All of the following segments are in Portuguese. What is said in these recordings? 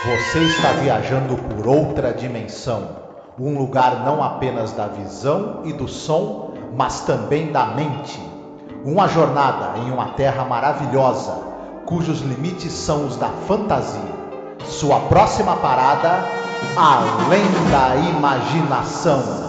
Você está viajando por outra dimensão, um lugar não apenas da visão e do som, mas também da mente. Uma jornada em uma terra maravilhosa, cujos limites são os da fantasia. Sua próxima parada, além da imaginação.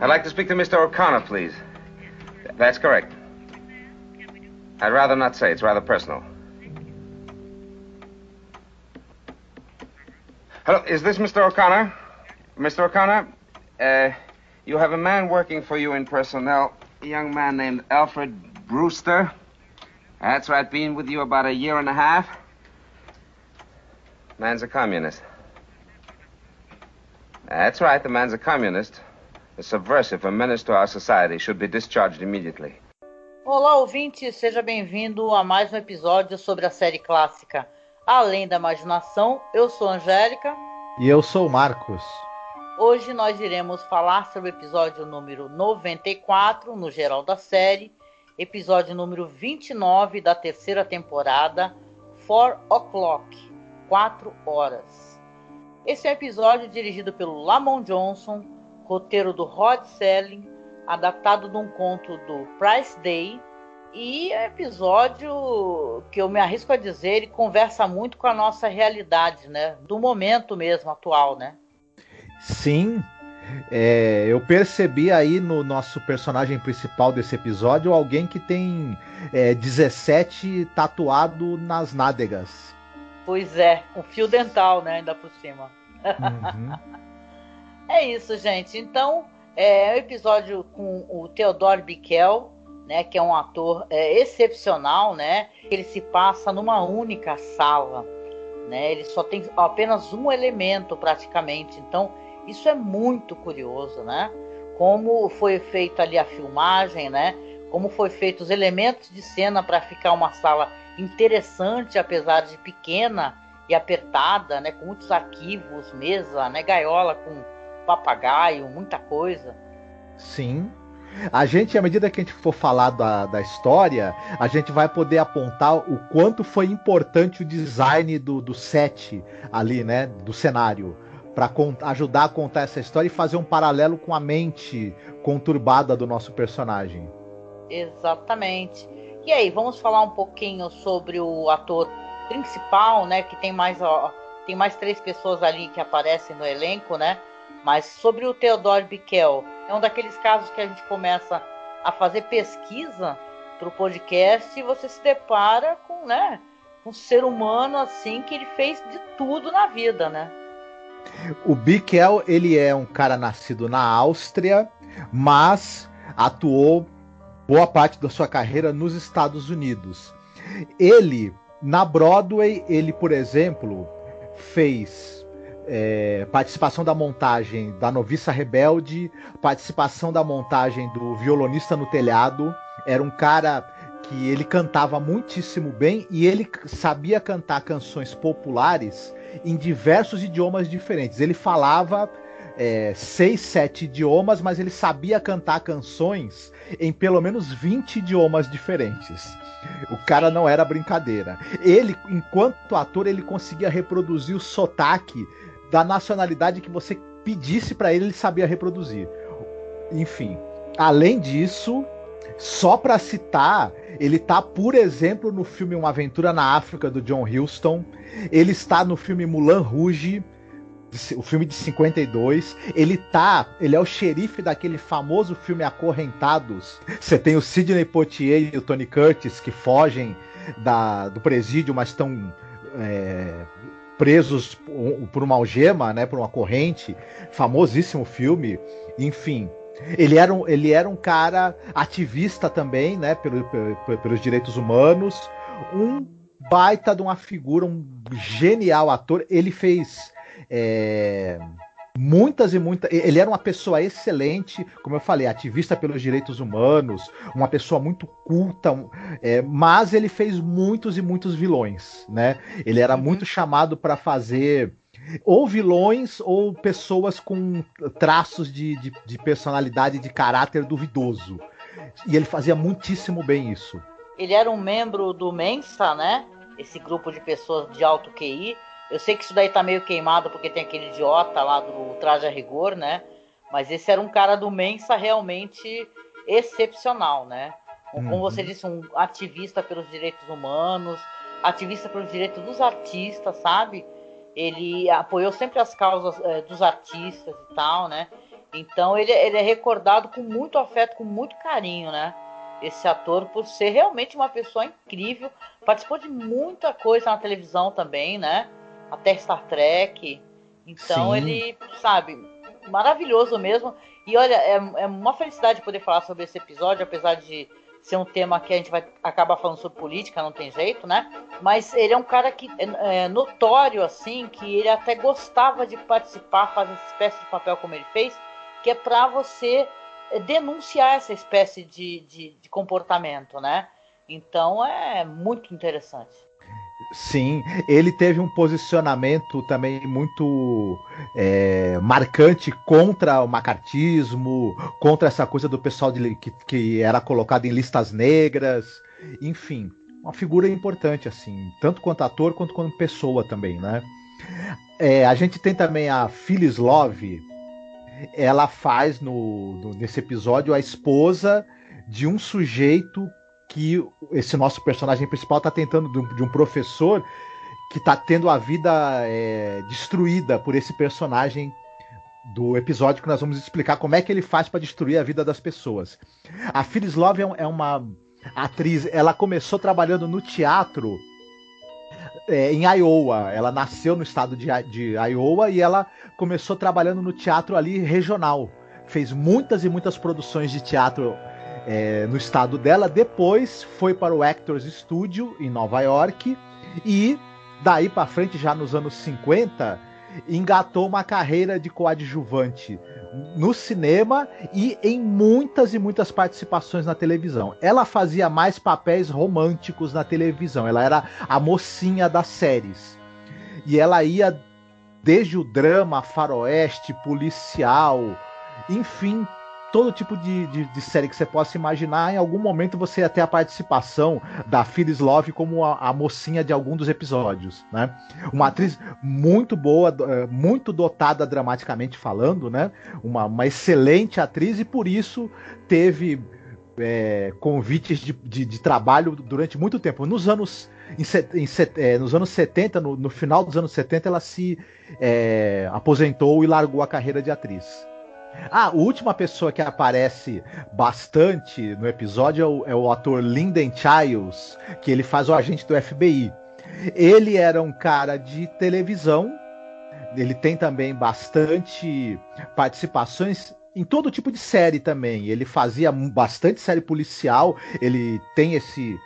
I'd like to speak to Mr. O'Connor, please. That's correct. I'd rather not say. It's rather personal. Hello, is this Mr. O'Connor? Mr. O'Connor, you have a man working for you in personnel, a young man named Alfred Brewster. That's right, been with you about a year and a half. Man's a communist. That's right, the man's a communist. A subversive, a menace to our society, should be discharged immediately. Olá, ouvinte, seja bem-vindo a mais um episódio sobre a série clássica Além da Imaginação. Eu sou a Angélica. E eu sou o Marcos. Hoje nós iremos falar sobre o episódio número 94, no geral da série, episódio número 29 da terceira temporada, 4 O'Clock, 4 horas. Esse é um episódio dirigido pelo Lamont Johnson, roteiro do Rod Serling, adaptado de um conto do Price Day, e é um episódio que eu me arrisco a dizer, ele conversa muito com a nossa realidade, né? Do momento mesmo, atual, né? Sim, eu percebi aí no nosso personagem principal desse episódio alguém que tem 17 tatuado nas nádegas. Pois é, um fio dental, né, ainda por cima. Uhum. É isso, gente. Então, é um episódio com o Theodore Bikel, né, que é um ator excepcional, né? Ele se passa numa única sala, né? Ele só tem apenas um elemento praticamente. Então, isso é muito curioso, né? Como foi feita ali a filmagem, né? Como foi feito os elementos de cena para ficar uma sala interessante, apesar de pequena e apertada, né? Com muitos arquivos, mesa, né? Gaiola com papagaio, muita coisa. Sim. A gente, à medida que a gente for falar da história, a gente vai poder apontar o quanto foi importante o design do set ali, né? Do cenário, para ajudar a contar essa história e fazer um paralelo com a mente conturbada do nosso personagem. Exatamente. E aí, vamos falar um pouquinho sobre o ator principal, né? Que tem mais 3 pessoas ali que aparecem no elenco, né? Mas sobre o Theodore Bikel, é um daqueles casos que a gente começa a fazer pesquisa para o podcast e você se depara com, né, um ser humano assim que ele fez de tudo na vida, né? O Bikel, ele é um cara nascido na Áustria, mas atuou boa parte da sua carreira nos Estados Unidos. Ele, na Broadway, ele, por exemplo, fez participação da montagem da Noviça Rebelde, participação da montagem do Violonista no Telhado. Era um cara que ele cantava muitíssimo bem e ele sabia cantar canções populares em diversos idiomas diferentes. Ele falava 6, 7 idiomas, mas ele sabia cantar canções em pelo menos 20 idiomas diferentes. O cara não era brincadeira. Ele, enquanto ator, ele conseguia reproduzir o sotaque da nacionalidade que você pedisse para ele, ele sabia reproduzir. Enfim, além disso, só para citar, ele tá, por exemplo, no filme Uma Aventura na África, do John Huston. Ele está no filme Moulin Rouge, o filme de 52, ele é o xerife daquele famoso filme Acorrentados. Você tem o Sidney Poitier e o Tony Curtis que fogem do presídio, mas estão presos por uma algema, né, por uma corrente. Famosíssimo filme. Enfim, ele era um cara ativista também, né, pelos direitos humanos. Um baita de uma figura, um genial ator. Ele fez muitas e muitas. Ele era uma pessoa excelente, como eu falei, ativista pelos direitos humanos, uma pessoa muito culta, mas ele fez muitos e muitos vilões, né? Ele era muito chamado para fazer ou vilões ou pessoas com traços de personalidade, de caráter duvidoso. E ele fazia muitíssimo bem isso. Ele era um membro do Mensa, né? Esse grupo de pessoas de alto QI. Eu sei que isso daí tá meio queimado porque tem aquele idiota lá do Traje a Rigor, né? Mas esse era um cara do Mensa realmente excepcional, né? Como você disse, um ativista pelos direitos humanos, ativista pelos direitos dos artistas, sabe? Ele apoiou sempre as causas dos artistas e tal, né? Então ele é recordado com muito afeto, com muito carinho, né? Esse ator, por ser realmente uma pessoa incrível, participou de muita coisa na televisão também, né? Até Star Trek. Então Sim. ele, sabe, maravilhoso mesmo. E olha, é uma felicidade poder falar sobre esse episódio, apesar de ser um tema que a gente vai acabar falando sobre política, não tem jeito, né? Mas ele é um cara que é notório, assim, que ele até gostava de participar, fazer essa espécie de papel como ele fez, que é para você denunciar essa espécie de comportamento, né? Então é muito interessante. Sim, ele teve um posicionamento também muito marcante contra o macartismo, contra essa coisa do pessoal que era colocado em listas negras, enfim, uma figura importante, assim, tanto quanto ator quanto como pessoa também, né? A gente tem também a Phyllis Love, ela faz nesse episódio a esposa de um sujeito que esse nosso personagem principal está tentando, de um professor que está tendo a vida destruída por esse personagem do episódio, que nós vamos explicar como é que ele faz para destruir a vida das pessoas. A Phyllis Love é uma atriz, ela começou trabalhando no teatro em Iowa. Ela nasceu no estado de Iowa e ela começou trabalhando no teatro ali regional. Fez muitas e muitas produções de teatro no estado dela. Depois foi para o Actors Studio em Nova York e daí para frente, já nos anos 50, engatou uma carreira de coadjuvante no cinema e em muitas e muitas participações na televisão. Ela fazia mais papéis românticos na televisão. Ela era a mocinha das séries. E ela ia desde o drama, faroeste, policial, enfim, todo tipo de série que você possa imaginar. Em algum momento você ia ter a participação da Phyllis Love como a mocinha de algum dos episódios, né? Uma atriz muito boa, muito dotada dramaticamente falando, né? Uma excelente atriz e por isso teve convites de trabalho durante muito tempo. Nos anos 70, no final dos anos 70, ela se aposentou e largou a carreira de atriz. A última pessoa que aparece bastante no episódio é o ator Lyndon Childs, que ele faz o agente do FBI. Ele era um cara de televisão, ele tem também bastante participações em todo tipo de série também. Ele fazia bastante série policial, ele tem esse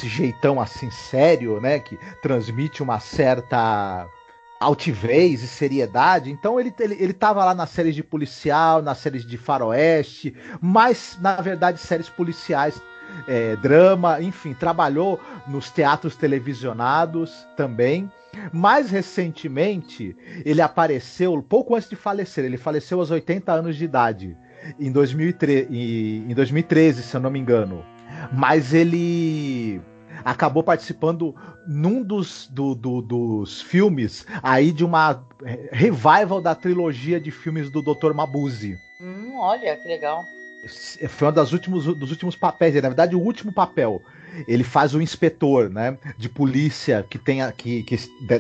jeitão assim sério, né, que transmite uma certa altivez e seriedade. Então ele tava lá nas séries de policial, nas séries de faroeste, mas na verdade séries policiais, drama, enfim, trabalhou nos teatros televisionados também. Mais recentemente, ele apareceu pouco antes de falecer. Ele faleceu aos 80 anos de idade, em 2013, se eu não me engano. Mas ele acabou participando num dos filmes aí de uma revival da trilogia de filmes do Dr. Mabuse. Olha, que legal. Foi um dos últimos papéis, na verdade o último papel. Ele faz o inspetor, né, de polícia que tem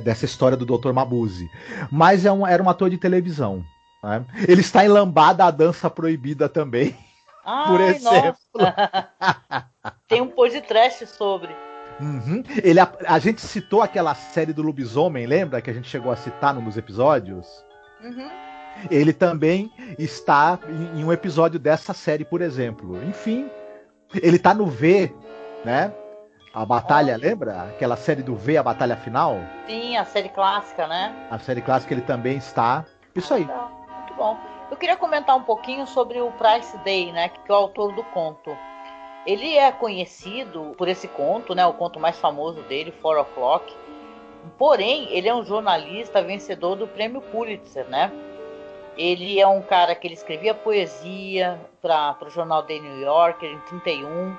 dessa história do Dr. Mabuse. Mas era um ator de televisão, né? Ele está em Lambada, a Dança Proibida também. Ai, por exemplo. Tem um podcast sobre. Uhum. A gente citou aquela série do lobisomem, lembra? Que a gente chegou a citar num dos episódios? Uhum. Ele também está em um episódio dessa série, por exemplo. Enfim, ele tá no V, né? A Batalha, lembra? Aquela série do V, a Batalha Final? Sim, a série clássica, né? A série clássica ele também está. Isso aí. Bom, eu queria comentar um pouquinho sobre o Price Day, né, que é o autor do conto. Ele é conhecido por esse conto, né, o conto mais famoso dele, 4 O'Clock. Porém, ele é um jornalista vencedor do prêmio Pulitzer, né? Ele é um cara que ele escrevia poesia para o jornal The New Yorker em 31,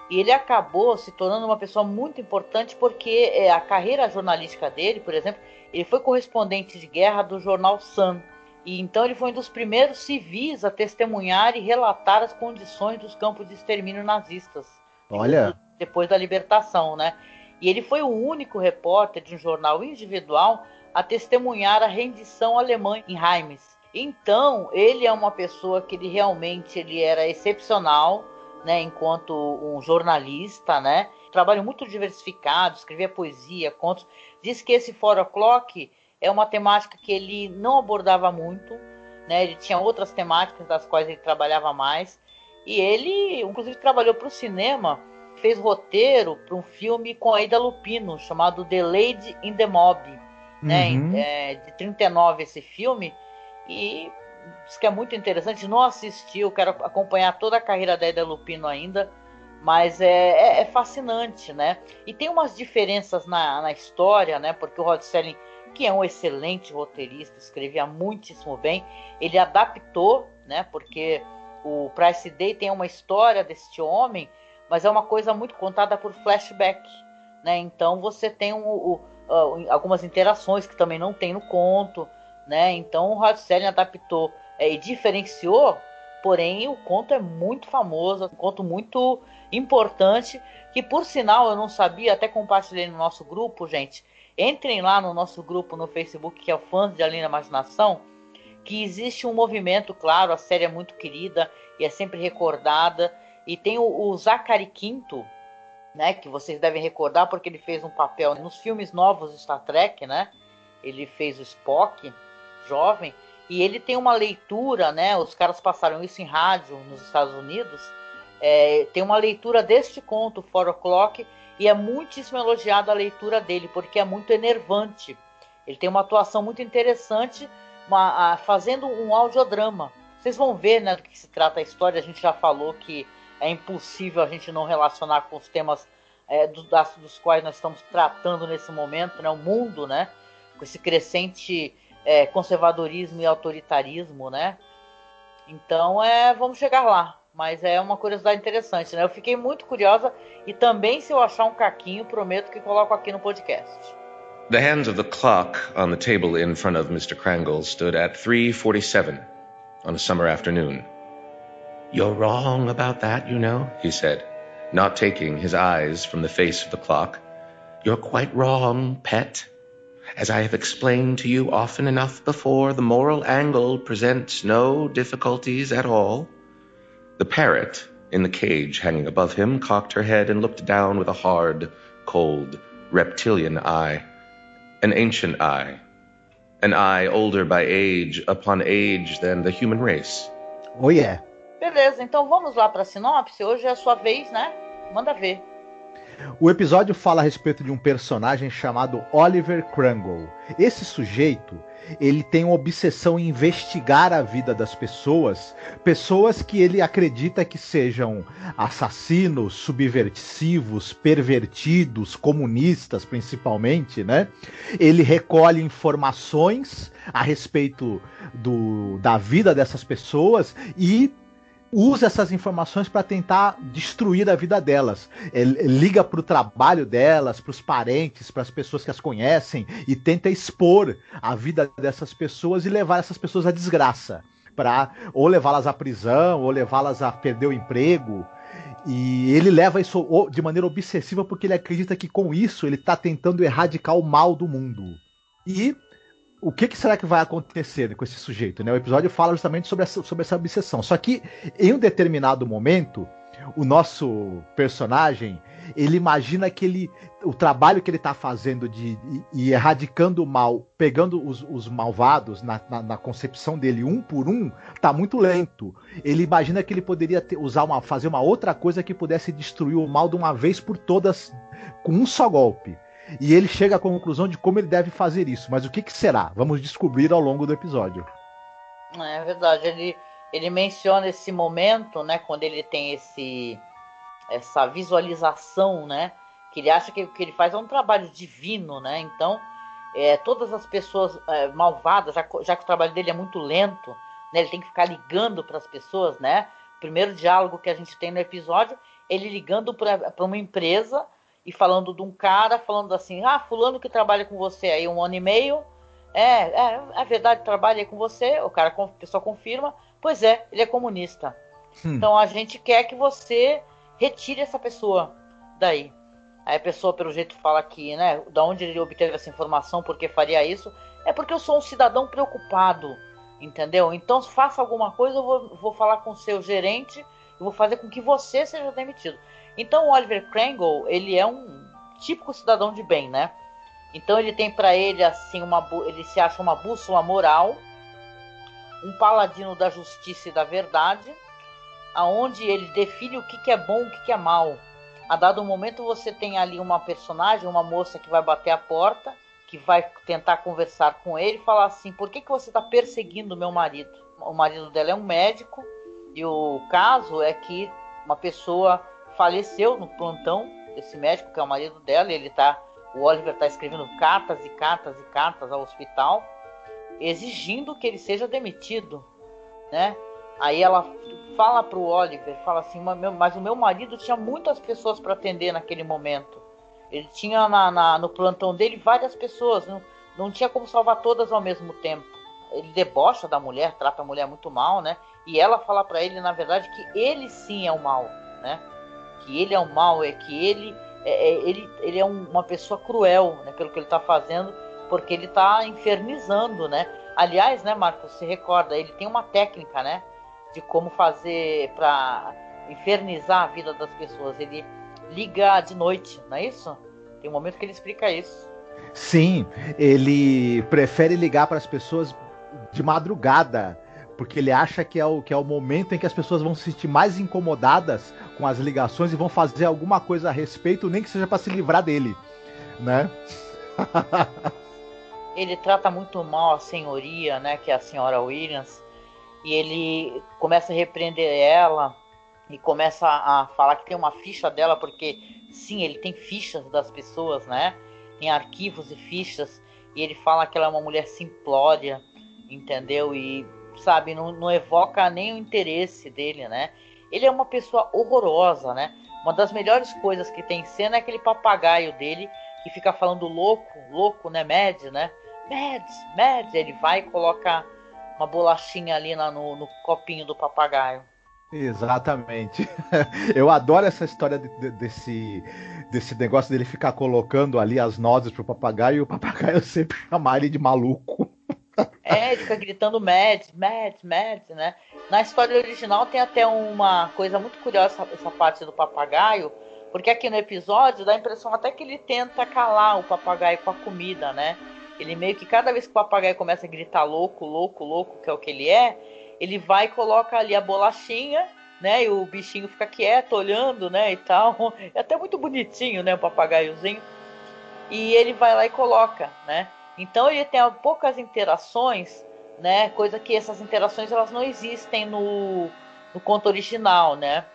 e ele acabou se tornando uma pessoa muito importante porque a carreira jornalística dele, por exemplo, ele foi correspondente de guerra do jornal Sun, e então ele foi um dos primeiros civis a testemunhar e relatar as condições dos campos de extermínio nazistas. Olha, depois da libertação, né? E ele foi o único repórter de um jornal individual a testemunhar a rendição alemã em Reims. Então, ele é uma pessoa que ele era excepcional, né, enquanto um jornalista, né? Trabalho muito diversificado, escrevia poesia, contos. Diz que esse 4 O'Clock é uma temática que ele não abordava muito, né? Ele tinha outras temáticas das quais ele trabalhava mais. E ele, inclusive, trabalhou para o cinema, fez roteiro para um filme com a Ida Lupino, chamado The Lady in the Mob, né? De 39 esse filme, e diz que é muito interessante. Não assisti, eu quero acompanhar toda a carreira da Ida Lupino ainda, mas é fascinante, né? E tem umas diferenças na história, né? Porque o Rod Serling, que é um excelente roteirista, escrevia muitíssimo bem, ele adaptou, né? Porque o Price Day tem uma história deste homem, mas é uma coisa muito contada por flashback, né? Então você tem algumas interações que também não tem no conto, né? Então o Rod Serling adaptou e diferenciou, porém o conto é muito famoso, um conto muito importante, que por sinal eu não sabia, até compartilhei no nosso grupo, gente. Entrem lá no nosso grupo no Facebook, que é o Fãs de Além da Imaginação, que existe um movimento, claro, a série é muito querida e é sempre recordada. E tem o Zachary Quinto, né, que vocês devem recordar porque ele fez um papel nos filmes novos do Star Trek, né? Ele fez o Spock, jovem, e ele tem uma leitura, né? Os caras passaram isso em rádio nos Estados Unidos. Tem uma leitura deste conto, 4 O'Clock, e é muitíssimo elogiada a leitura dele, porque é muito enervante. Ele tem uma atuação muito interessante, fazendo um audiodrama. Vocês vão ver, né, do que se trata a história. A gente já falou que é impossível a gente não relacionar com os temas dos quais nós estamos tratando nesse momento, né? O mundo, né? Com esse crescente conservadorismo e autoritarismo, né? Então, vamos chegar lá. Mas é uma curiosidade interessante, né? Eu fiquei muito curiosa e também, se eu achar um caquinho, prometo que coloco aqui no podcast. The hands of the clock on the table in front of Mr. Krangle stood at 3:47 on a summer afternoon. "You're wrong about that, you know," he said, not taking his eyes from the face of the clock. "You're quite wrong, pet. As I have explained to you often enough before, the moral angle presents no difficulties at all." The parrot, in the cage hanging above him, cocked her head and looked down with a hard, cold, reptilian eye. An ancient eye. An eye older by age upon age than the human race. Oh yeah. Beleza, então vamos lá para a sinopse. Hoje é a sua vez, né? Manda ver. O episódio fala a respeito de um personagem chamado Oliver Krangle. Esse sujeito, ele tem uma obsessão em investigar a vida das pessoas que ele acredita que sejam assassinos, subversivos, pervertidos, comunistas principalmente, né? Ele recolhe informações a respeito da vida dessas pessoas e usa essas informações para tentar destruir a vida delas. Ele liga para o trabalho delas, para os parentes, para as pessoas que as conhecem e tenta expor a vida dessas pessoas e levar essas pessoas à desgraça, para ou levá-las à prisão ou levá-las a perder o emprego. E ele leva isso de maneira obsessiva porque ele acredita que com isso ele está tentando erradicar o mal do mundo. E o que será que vai acontecer com esse sujeito, né? O episódio fala justamente sobre essa obsessão. Só que, em um determinado momento, o nosso personagem, ele imagina que o trabalho que ele está fazendo de erradicando o mal, pegando os malvados na concepção dele um por um, está muito lento. Ele imagina que ele poderia fazer uma outra coisa que pudesse destruir o mal de uma vez por todas, com um só golpe. E ele chega à conclusão de como ele deve fazer isso. Mas o que será? Vamos descobrir ao longo do episódio. É verdade, ele menciona esse momento, né, quando ele tem essa visualização, né, que ele acha que o que ele faz é um trabalho divino, né, então todas as pessoas malvadas, já que o trabalho dele é muito lento, né, ele tem que ficar ligando para as pessoas, né, o primeiro diálogo que a gente tem no episódio, ele ligando para uma empresa e falando de um cara, falando assim, fulano que trabalha com você aí 1 ano e meio, é verdade, trabalha aí com você, a pessoa confirma, pois é, ele é comunista. Então a gente quer que você retire essa pessoa daí. Aí a pessoa, pelo jeito, fala que, né, da onde ele obteve essa informação, por que faria isso, é porque eu sou um cidadão preocupado, entendeu? Então, se faça alguma coisa, eu vou falar com o seu gerente e vou fazer com que você seja demitido. Então, o Oliver Kringle, ele é um típico cidadão de bem, né? Então, ele tem para ele, assim, ele se acha uma bússola moral, um paladino da justiça e da verdade, aonde ele define o que é bom e o que é mal. A dado momento você tem ali uma personagem, uma moça que vai bater a porta, que vai tentar conversar com ele e falar assim, por que você está perseguindo meu marido? O marido dela é um médico e o caso é que uma pessoa faleceu no plantão desse médico, que é o marido dela, e o Oliver está escrevendo cartas e cartas e cartas ao hospital, exigindo que ele seja demitido, né? Aí ela fala pro Oliver, fala assim, mas o meu marido tinha muitas pessoas para atender naquele momento. Ele tinha no plantão dele várias pessoas, não tinha como salvar todas ao mesmo tempo. Ele debocha da mulher, trata a mulher muito mal, né? E ela fala para ele, na verdade, que ele sim é o mal, né? Que ele é o mal, que ele é uma pessoa cruel, né? Pelo que ele está fazendo, porque ele está infernizando, né? Aliás, né, Marcos, se recorda, ele tem uma técnica, né? De como fazer para infernizar a vida das pessoas. Ele liga de noite, não é isso? Tem um momento que ele explica isso. Sim, ele prefere ligar para as pessoas de madrugada, porque ele acha que é o momento em que as pessoas vão se sentir mais incomodadas com as ligações e vão fazer alguma coisa a respeito, nem que seja para se livrar dele, né? Ele trata muito mal a senhoria, né, que é a senhora Williams, e ele começa a repreender ela e começa a falar que tem uma ficha dela, porque sim, ele tem fichas das pessoas, né? Tem arquivos e fichas, e ele fala que ela é uma mulher simplória, entendeu? E, sabe, não evoca nem o interesse dele, né? Ele é uma pessoa horrorosa, né? Uma das melhores coisas que tem em cena é aquele papagaio dele, que fica falando louco, né? Mads, né? Mads, ele vai e coloca uma bolachinha ali no copinho do papagaio. Exatamente. Eu adoro essa história desse negócio dele ficar colocando ali as nozes pro papagaio e o papagaio sempre chamar ele de maluco. Ele fica gritando Mads, né? Na história original tem até uma coisa muito curiosa, essa parte do papagaio, porque aqui no episódio dá a impressão até que ele tenta calar o papagaio com a comida, né? Ele meio que cada vez que o papagaio começa a gritar louco, que é o que ele vai e coloca ali a bolachinha, né? E o bichinho fica quieto, olhando, né? E tal. É até muito bonitinho, né? O papagaiozinho. E ele vai lá e coloca, né? Então ele tem poucas interações, né? Coisa que essas interações elas não existem no conto original, né?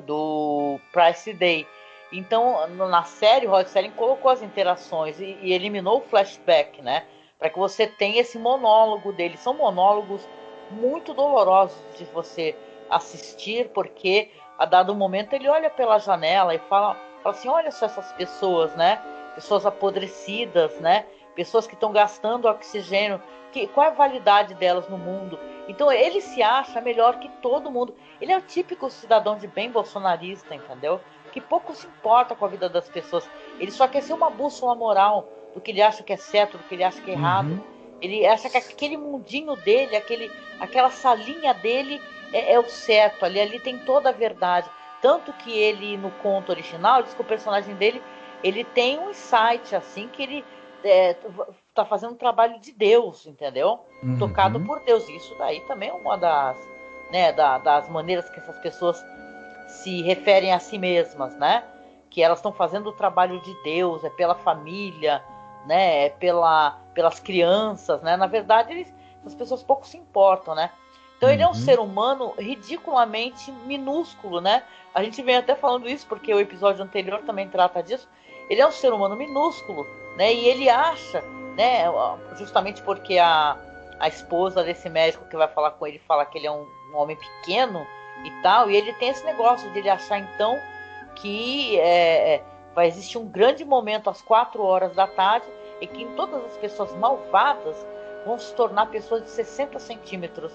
Do Price Day. Então, na série, o Rod Serling colocou as interações e eliminou o flashback, né? Para que você tenha esse monólogo dele. São monólogos muito dolorosos de você assistir, porque a dado momento ele olha pela janela e fala assim, olha só essas pessoas, né? Pessoas apodrecidas, né? Pessoas que estão gastando oxigênio. Qual é a validade delas no mundo? Então ele se acha melhor que todo mundo. Ele é o típico cidadão de bem bolsonarista, entendeu? Que pouco se importa com a vida das pessoas. Ele só quer ser uma bússola moral do que ele acha que é certo, do que ele acha que é errado. Ele acha que aquele mundinho dele, aquela salinha dele é o certo. Ali tem toda a verdade. Tanto que ele, no conto original, diz que o personagem dele, ele tem um insight, assim, que ele tá fazendo um trabalho de Deus, entendeu? Tocado por Deus. Isso daí também é uma das maneiras que essas pessoas se referem a si mesmas, né? Que elas estão fazendo o trabalho de Deus, é pela família, né? É pelas crianças, né? Na verdade, eles as pessoas pouco se importam, né? Então ele é um ser humano ridiculamente minúsculo, né? A gente vem até falando isso porque o episódio anterior também trata disso. Ele é um ser humano minúsculo, né? E ele acha, né? Justamente porque a esposa desse médico que vai falar com ele fala que ele é um homem pequeno e tal, e ele tem esse negócio de ele achar então que vai existir um grande momento às 4 horas da tarde e que todas as pessoas malvadas vão se tornar pessoas de 60 centímetros,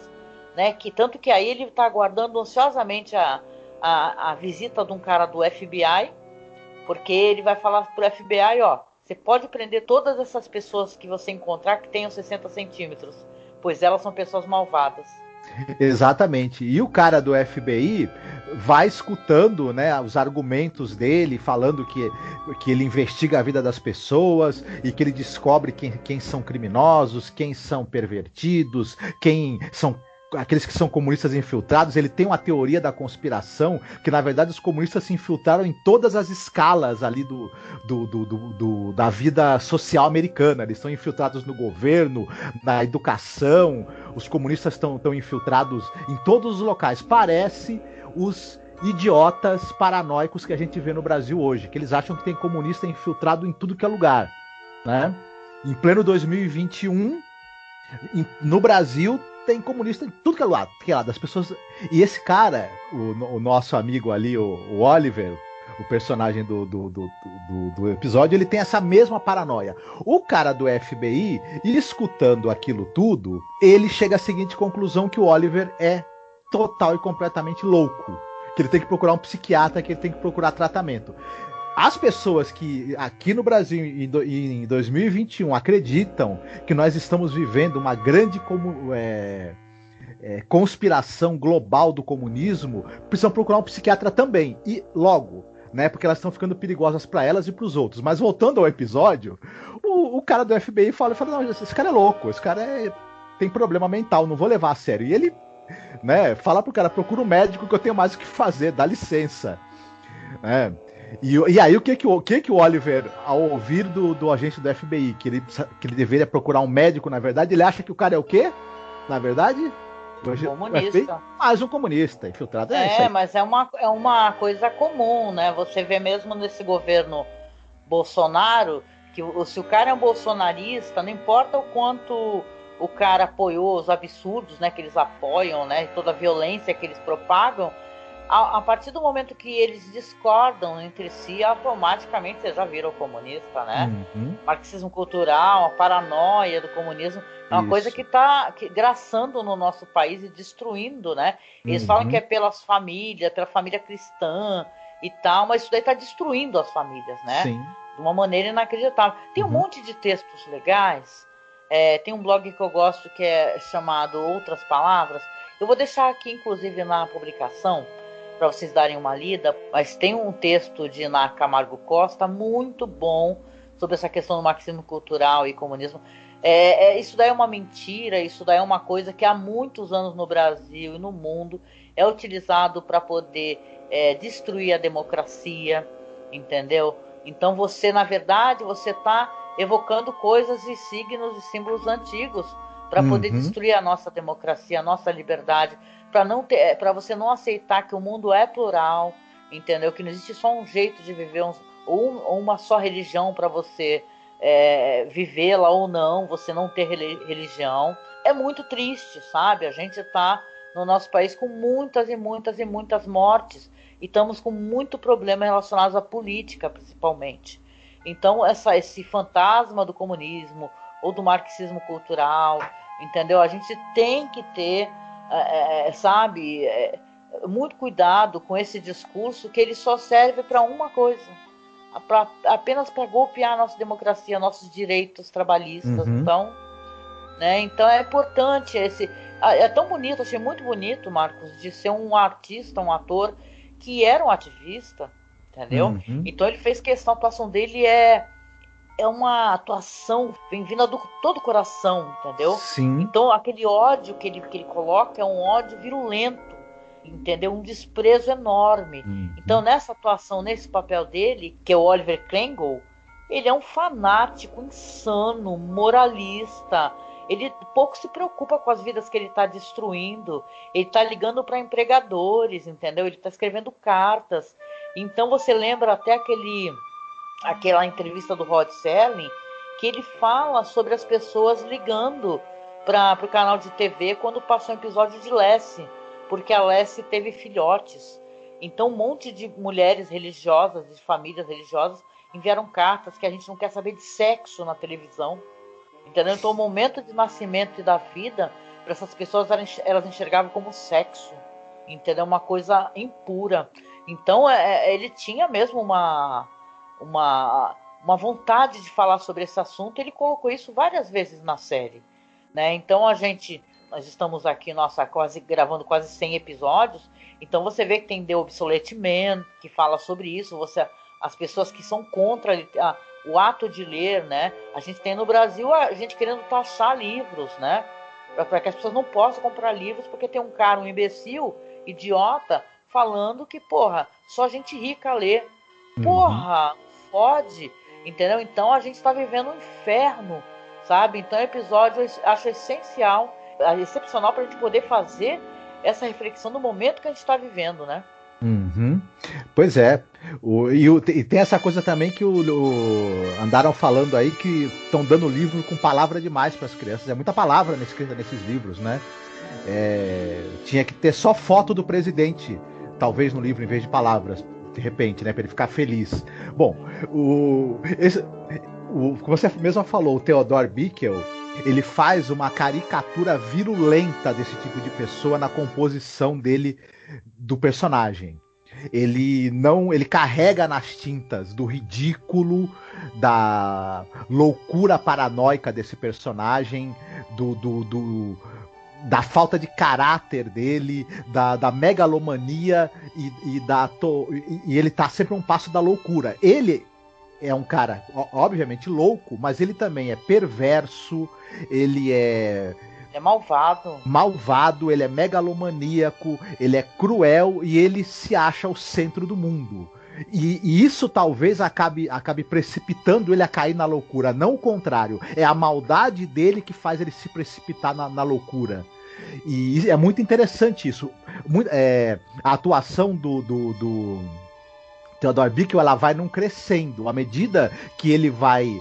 né? Que tanto que aí ele está aguardando ansiosamente a visita de um cara do FBI, porque ele vai falar pro FBI, ó, você pode prender todas essas pessoas que você encontrar que tenham 60 centímetros, pois elas são pessoas malvadas. Exatamente. E o cara do FBI vai escutando, né, os argumentos dele, falando que ele investiga a vida das pessoas e que ele descobre quem são criminosos, quem são pervertidos, quem são aqueles que são comunistas infiltrados. Ele tem uma teoria da conspiração que, na verdade, os comunistas se infiltraram em todas as escalas ali da vida social americana. Eles estão infiltrados no governo, na educação. Os comunistas estão infiltrados em todos os locais. Parece os idiotas paranoicos que a gente vê no Brasil hoje, que eles acham que tem comunista infiltrado em tudo que é lugar, né? Em pleno 2021, no Brasil, tem comunista em tudo que é lado das pessoas. E esse cara, o nosso amigo ali, o Oliver, o personagem do episódio, ele tem essa mesma paranoia. O cara do FBI, escutando aquilo tudo, ele chega à seguinte conclusão, que o Oliver é total e completamente louco, que ele tem que procurar um psiquiatra, que ele tem que procurar tratamento. As pessoas que aqui no Brasil em 2021 acreditam que nós estamos vivendo uma grande conspiração global do comunismo precisam procurar um psiquiatra também, e logo, né, porque elas estão ficando perigosas para elas e para os outros. Mas voltando ao episódio, o cara do FBI fala, não, esse cara é louco, esse cara tem problema mental, não vou levar a sério. E ele, né, fala pro cara, procura um médico que eu tenho mais o que fazer, dá licença, né? E aí o que o Oliver, ao ouvir do agente do FBI que ele deveria procurar um médico, na verdade, ele acha que o cara é o quê? Na verdade, comunista. Mais um comunista infiltrado. Mas é uma coisa comum, né? Você vê mesmo nesse governo Bolsonaro que se o cara é um bolsonarista, não importa o quanto o cara apoiou os absurdos, né, que eles apoiam, né, toda a violência que eles propagam, a partir do momento que eles discordam entre si, automaticamente vocês já viram comunista, né? Marxismo cultural, a paranoia do comunismo, é uma coisa que está graçando no nosso país e destruindo, né? Eles falam que é pela família cristã e tal, mas isso daí está destruindo as famílias, né? Sim. De uma maneira inacreditável. Tem um monte de textos legais, tem um blog que eu gosto que é chamado Outras Palavras. Eu vou deixar aqui, inclusive, na publicação, para vocês darem uma lida, mas tem um texto de Iná Camargo Costa muito bom sobre essa questão do marxismo cultural e comunismo. Isso daí é uma mentira, isso daí é uma coisa que há muitos anos no Brasil e no mundo é utilizado para poder destruir a democracia, entendeu? Então você, na verdade, você está evocando coisas e signos e símbolos antigos para poder destruir a nossa democracia, a nossa liberdade, para você não aceitar que o mundo é plural, entendeu? Que não existe só um jeito de viver, ou uma só religião para você vivê-la ou não, você não ter religião. É muito triste, sabe? A gente está no nosso país com muitas e muitas e muitas mortes e estamos com muito problema relacionado à política, principalmente. Então, esse fantasma do comunismo ou do marxismo cultural, entendeu? A gente tem que ter muito cuidado com esse discurso, que ele só serve para uma coisa, apenas para golpear a nossa democracia, nossos direitos trabalhistas. Então é importante é tão bonito, achei muito bonito, Marcos, de ser um artista, um ator que era um ativista, entendeu? Então ele fez questão, a atuação dele é uma atuação vem vindo do todo o coração, entendeu? Sim. Então aquele ódio que ele coloca é um ódio virulento, entendeu? Um desprezo enorme. Então nessa atuação, nesse papel dele, que é o Oliver Kringle, ele é um fanático insano, moralista. ele pouco se preocupa com as vidas que ele está destruindo. Ele está ligando para empregadores, entendeu? Ele está escrevendo cartas. Então você lembra até aquela entrevista do Rod Serling, que ele fala sobre as pessoas ligando para o canal de TV quando passou um episódio de Lassie, porque a Lassie teve filhotes. Então um monte de mulheres religiosas, de famílias religiosas, enviaram cartas que a gente não quer saber de sexo na televisão. Entendeu? Então o momento de nascimento e da vida, para essas pessoas, elas enxergavam como sexo. Entendeu? Uma coisa impura. Então ele tinha mesmo uma vontade de falar sobre esse assunto. Ele colocou isso várias vezes na série, né? Então nós estamos aqui gravando quase 100 episódios. Então você vê que tem The Obsolete Man, que fala sobre isso. As pessoas que são contra o ato de ler, né? A gente tem no Brasil a gente querendo taxar livros, né? Para que as pessoas não possam comprar livros porque tem um cara, um imbecil, idiota, falando que, porra, só gente rica lê. Porra, pode, entendeu? Então a gente está vivendo um inferno, sabe? Então o episódio eu acho excepcional para a gente poder fazer essa reflexão no momento que a gente está vivendo, né? Pois é. E tem essa coisa também que andaram falando aí que estão dando livro com palavra demais para as crianças. É muita palavra escrita nesses livros, né? Tinha que ter só foto do presidente, talvez no livro, em vez de palavras, de repente, né? Para ele ficar feliz. Bom, como você mesmo falou, o Theodore Bickel, ele faz uma caricatura virulenta desse tipo de pessoa na composição dele, do personagem. Ele carrega nas tintas do ridículo, da loucura paranoica desse personagem, da falta de caráter dele, da megalomania e ele tá sempre a um passo da loucura. Ele é um cara, obviamente, louco, mas ele também é perverso, ele é malvado, ele é megalomaníaco, ele é cruel e ele se acha o centro do mundo. E isso talvez acabe precipitando ele a cair na loucura, não o contrário. É a maldade dele que faz ele se precipitar na loucura. E é muito interessante isso. A atuação do Theodore Bickel, ela vai num crescendo. À medida que ele vai...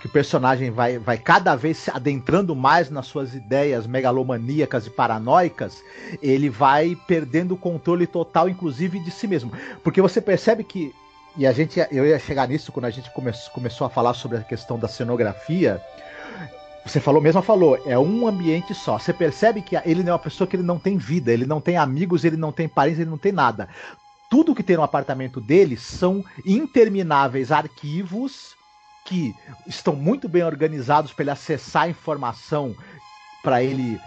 que o personagem vai cada vez se adentrando mais nas suas ideias megalomaníacas e paranoicas, ele vai perdendo o controle total, inclusive, de si mesmo. Porque você percebe que... E eu ia chegar nisso quando a gente começou a falar sobre a questão da cenografia. Você falou, é um ambiente só. Você percebe que ele não é uma pessoa que ele não tem vida, ele não tem amigos, ele não tem parentes, ele não tem nada. Tudo que tem no apartamento dele são intermináveis arquivos que estão muito bem organizados para ele acessar a informação, para ele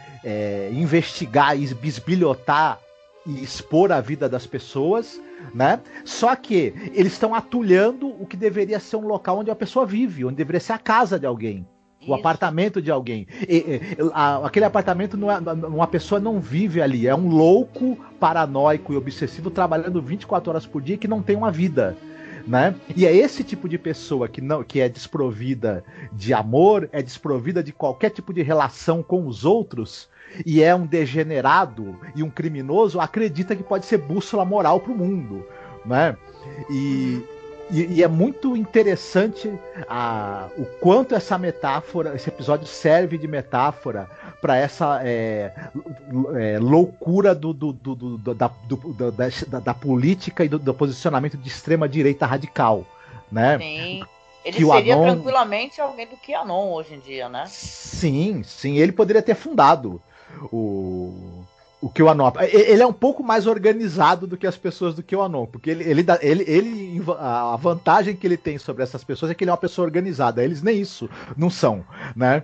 investigar e bisbilhotar e expor a vida das pessoas, né? Só que eles estão atulhando o que deveria ser um local onde a pessoa vive, onde deveria ser a casa de alguém. O apartamento de alguém. Aquele apartamento, uma pessoa não vive ali. É um louco, paranoico e obsessivo trabalhando 24 horas por dia que não tem uma vida, né? E é esse tipo de pessoa que é desprovida de amor, é desprovida de qualquer tipo de relação com os outros e é um degenerado e um criminoso, acredita que pode ser bússola moral para o mundo, né? E é muito interessante o quanto essa metáfora, esse episódio serve de metáfora para essa loucura da política e do posicionamento de extrema-direita radical, né? Sim. Ele seria tranquilamente alguém do QAnon hoje em dia, né? Sim, ele poderia ter fundado o QAnon. Ele é um pouco mais organizado do que as pessoas do QAnon, porque a vantagem que ele tem sobre essas pessoas é que ele é uma pessoa organizada. Eles nem isso não são, né?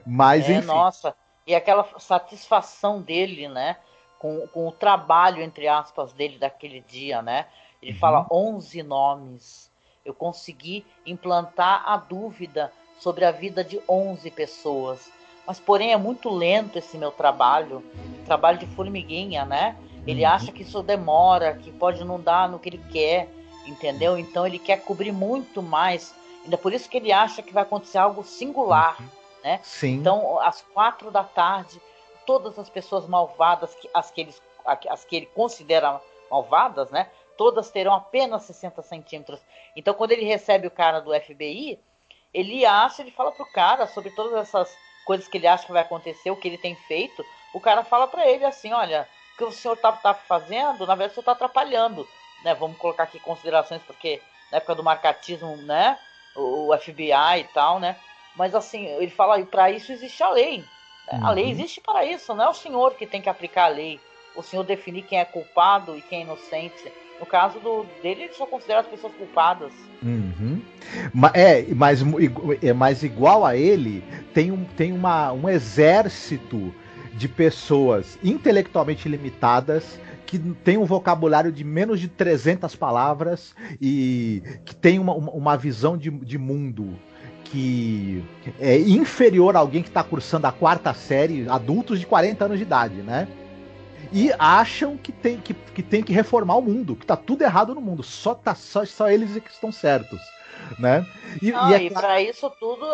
Mas enfim. Nossa, e aquela satisfação dele, né? Com o trabalho, entre aspas, dele daquele dia, né? Ele fala 11 nomes. Eu consegui implantar a dúvida sobre a vida de 11 pessoas. Mas, porém, é muito lento esse meu trabalho de formiguinha, né? Ele acha que isso demora, que pode não dar no que ele quer, entendeu? Então ele quer cobrir muito mais. Ainda por isso que ele acha que vai acontecer algo singular, né? Sim. Então, às 4 da tarde, todas as pessoas malvadas, as que ele considera malvadas, né? Todas terão apenas 60 centímetros. Então, quando ele recebe o cara do FBI, ele fala pro cara sobre todas essas coisas que ele acha que vai acontecer, o que ele tem feito. O cara fala para ele assim, olha, o que o senhor tá fazendo, na verdade, o senhor tá atrapalhando, né? Vamos colocar aqui considerações, porque na época do marcatismo, né? O FBI e tal, né? Mas assim, ele fala, para isso existe a lei. A lei existe para isso, não é o senhor que tem que aplicar a lei. O senhor definir quem é culpado e quem é inocente. No caso dele, ele só considera as pessoas culpadas. Mas igual a ele, tem um exército de pessoas intelectualmente limitadas que tem um vocabulário de menos de 300 palavras e que tem uma visão de mundo que é inferior a alguém que está cursando a 4ª série, adultos de 40 anos de idade, né? E acham que tem que reformar o mundo, que tá tudo errado no mundo, só eles que estão certos, né? E para isso tudo,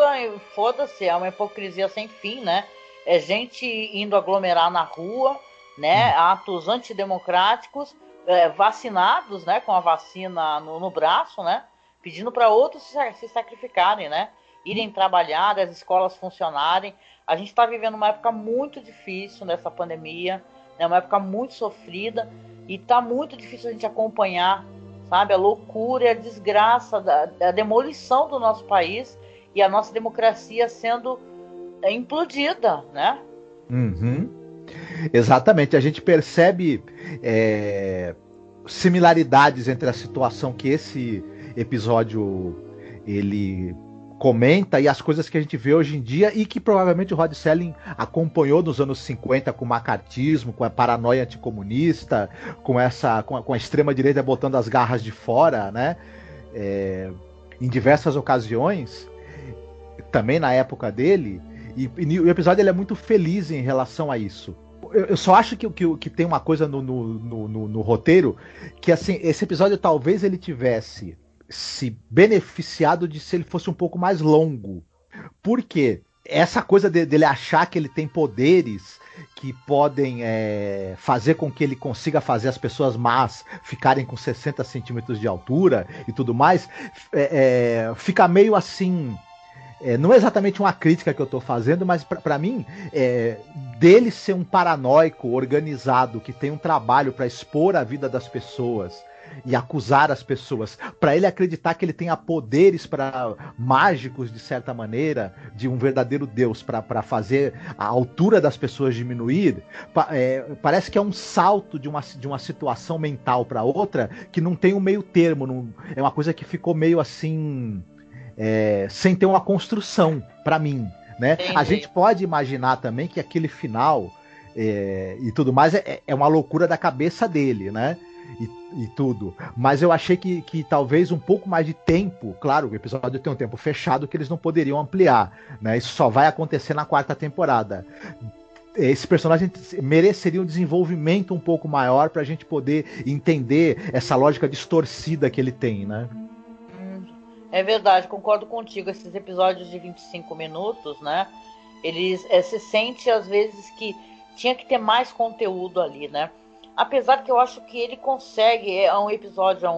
foda-se, é uma hipocrisia sem fim, né? É gente indo aglomerar na rua, né? Atos antidemocráticos, vacinados, né? Com a vacina no braço, né? Pedindo para outros se sacrificarem, né? Irem trabalhar, as escolas funcionarem. A gente está vivendo uma época muito difícil nessa pandemia, né? Uma época muito sofrida, e tá muito difícil a gente acompanhar, sabe? A loucura e a desgraça da demolição do nosso país e a nossa democracia sendo implodida, né? Exatamente, a gente percebe similaridades entre a situação que esse episódio ele comenta e as coisas que a gente vê hoje em dia e que provavelmente o Rod Serling acompanhou nos anos 50 com o macartismo, com a paranoia anticomunista, com a extrema-direita botando as garras de fora, né? Em diversas ocasiões, também na época dele, e o episódio ele é muito feliz em relação a isso. Eu só acho que tem uma coisa no roteiro, que assim, esse episódio talvez ele tivesse se beneficiado de se ele fosse um pouco mais longo. Por quê? Essa coisa dele achar que ele tem poderes que podem fazer com que ele consiga fazer as pessoas más ficarem com 60 centímetros de altura e tudo mais, fica meio assim... não é exatamente uma crítica que eu tô fazendo, mas para mim, dele ser um paranoico organizado, que tem um trabalho para expor a vida das pessoas e acusar as pessoas, para ele acreditar que ele tenha poderes mágicos, de certa maneira, de um verdadeiro Deus, para fazer a altura das pessoas diminuir, parece que é um salto de uma situação mental para outra que não tem um meio termo, é uma coisa que ficou meio assim... sem ter uma construção, para mim, né? A gente pode imaginar também que aquele final e tudo mais é uma loucura da cabeça dele, né? E tudo. Mas eu achei que talvez um pouco mais de tempo, claro, o episódio tem um tempo fechado que eles não poderiam ampliar, né? Isso só vai acontecer na 4ª temporada. Esse personagem mereceria um desenvolvimento um pouco maior pra gente poder entender essa lógica distorcida que ele tem, né? É verdade, concordo contigo. Esses episódios de 25 minutos, né? Eles se sente às vezes que tinha que ter mais conteúdo ali, né? Apesar que eu acho que ele consegue, é um episódio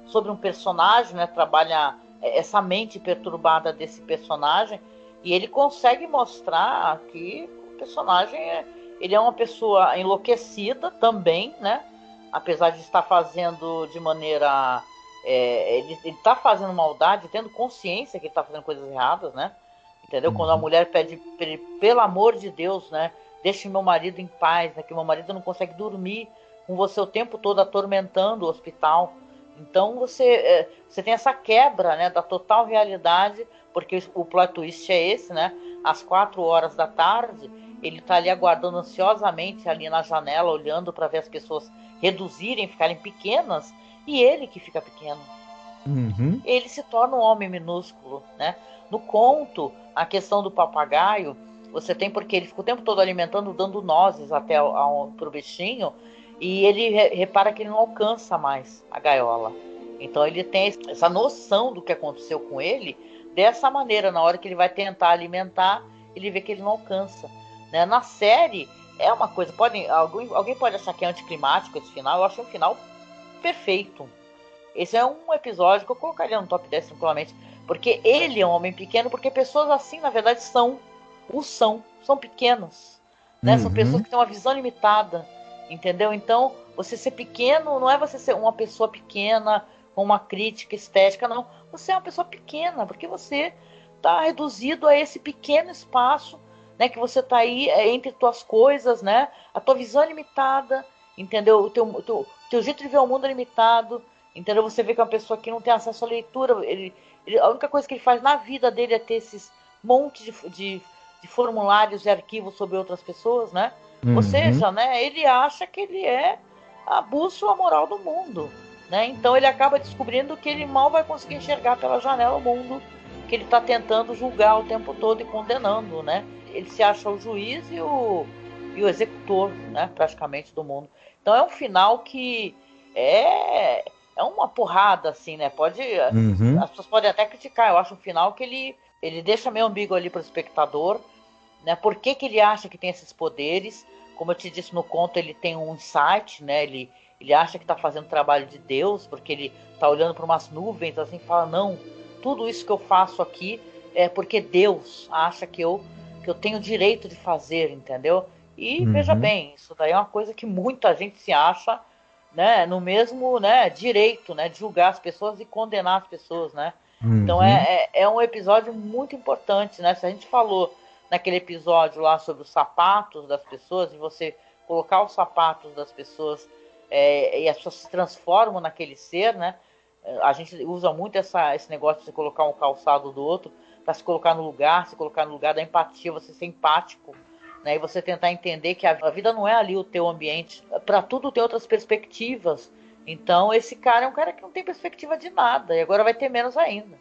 sobre um personagem, né? Trabalha essa mente perturbada desse personagem, e ele consegue mostrar que o personagem ele é uma pessoa enlouquecida também, né? Apesar de estar fazendo de maneira... ele tá fazendo maldade, tendo consciência que ele tá fazendo coisas erradas, né? Entendeu? Quando a mulher pede pelo amor de Deus, né? Deixe meu marido em paz, né? Que meu marido não consegue dormir com você o tempo todo atormentando o hospital. Então você tem essa quebra, né? Da total realidade, porque o plot twist é esse, né? Às 4 horas da tarde, ele tá ali aguardando ansiosamente ali na janela, olhando para ver as pessoas reduzirem, ficarem pequenas, e ele que fica pequeno. Ele se torna um homem minúsculo, né? No conto, a questão do papagaio, você tem porque ele fica o tempo todo alimentando, dando nozes até pro bichinho, e ele repara que ele não alcança mais a gaiola. Então ele tem essa noção do que aconteceu com ele, dessa maneira, na hora que ele vai tentar alimentar, ele vê que ele não alcança, né? Na série é uma coisa, alguém pode achar que é anticlimático esse final, eu acho um final perfeito. Esse é um episódio que eu colocaria no top 10 tranquilamente, porque ele é um homem pequeno, porque pessoas assim, na verdade, são pequenos, né? São pessoas que têm uma visão limitada, entendeu? Então, você ser pequeno não é você ser uma pessoa pequena com uma crítica estética, não. Você é uma pessoa pequena, porque você está reduzido a esse pequeno espaço, né? Que você está aí entre tuas coisas, né? A tua visão é limitada, entendeu? O teu jeito de ver o mundo é limitado, entendeu? Você vê que é uma pessoa que não tem acesso à leitura, a única coisa que ele faz na vida dele é ter esses montes de formulários e arquivos sobre outras pessoas, né? Ou seja, né, ele acha que ele é a bússola moral do mundo, né? Então ele acaba descobrindo que ele mal vai conseguir enxergar pela janela o mundo que ele está tentando julgar o tempo todo e condenando, né? Ele se acha o juiz e o executor, né, praticamente, do mundo. Então é um final que é uma porrada, assim, né? As pessoas podem até criticar. Eu acho um final que ele deixa meio ambíguo ali para o espectador, né? Por que ele acha que tem esses poderes? Como eu te disse no conto, ele tem um insight, né? Ele acha que está fazendo o trabalho de Deus, porque ele está olhando para umas nuvens, assim, e fala, não, tudo isso que eu faço aqui é porque Deus acha que eu tenho direito de fazer, entendeu? E veja bem, isso daí é uma coisa que muita gente se acha, né, no mesmo, né, direito, né, de julgar as pessoas e condenar as pessoas, né? Então é um episódio muito importante, né? Se a gente falou naquele episódio lá sobre os sapatos das pessoas, e você colocar os sapatos das pessoas e as pessoas se transformam naquele ser, né? A gente usa muito esse negócio de você colocar um calçado do outro para se colocar no lugar da empatia, você ser empático, né? E você tentar entender que a vida não é ali o teu ambiente, para tudo tem outras perspectivas. Então esse cara é um cara que não tem perspectiva de nada, e agora vai ter menos ainda.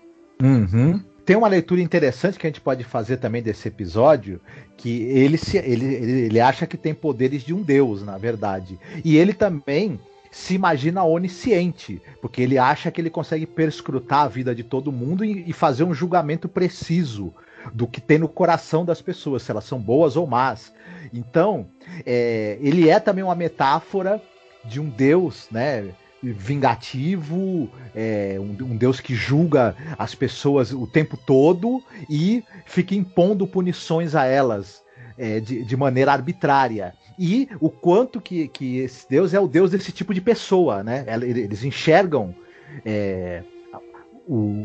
Tem uma leitura interessante que a gente pode fazer também desse episódio, que ele acha que tem poderes de um deus, na verdade. E ele também se imagina onisciente, porque ele acha que ele consegue perscrutar a vida de todo mundo e fazer um julgamento preciso do que tem no coração das pessoas, se elas são boas ou más. Então, ele é também uma metáfora de um deus, né, vingativo, um deus que julga as pessoas o tempo todo e fica impondo punições a elas de maneira arbitrária. E o quanto que esse deus é o deus desse tipo de pessoa, né? Eles enxergam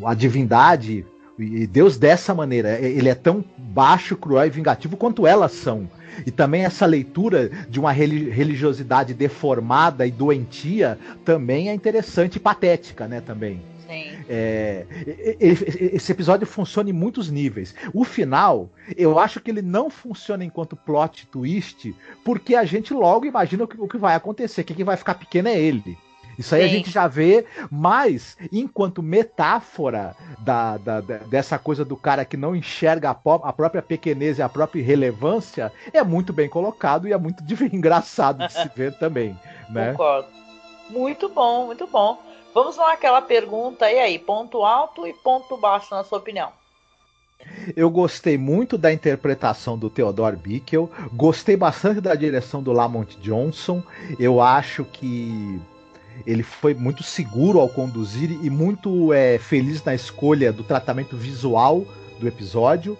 a divindade e Deus dessa maneira. Ele é tão baixo, cruel e vingativo quanto elas são. E também essa leitura de uma religiosidade deformada e doentia também é interessante e patética, né? Também. Sim. Esse episódio funciona em muitos níveis. O final, eu acho que ele não funciona enquanto plot twist, porque a gente logo imagina o que vai acontecer. Quem vai ficar pequeno é ele. Isso aí Sim. A gente já vê, mas enquanto metáfora dessa coisa do cara que não enxerga a própria pequenez e a própria irrelevância, é muito bem colocado e é muito engraçado de se ver também. Né? Concordo. Muito bom, muito bom. Vamos lá àquela pergunta, e aí, ponto alto e ponto baixo na sua opinião? Eu gostei muito da interpretação do Theodore Bikel, gostei bastante da direção do Lamont Johnson, eu acho que ele foi muito seguro ao conduzir e muito feliz na escolha do tratamento visual do episódio.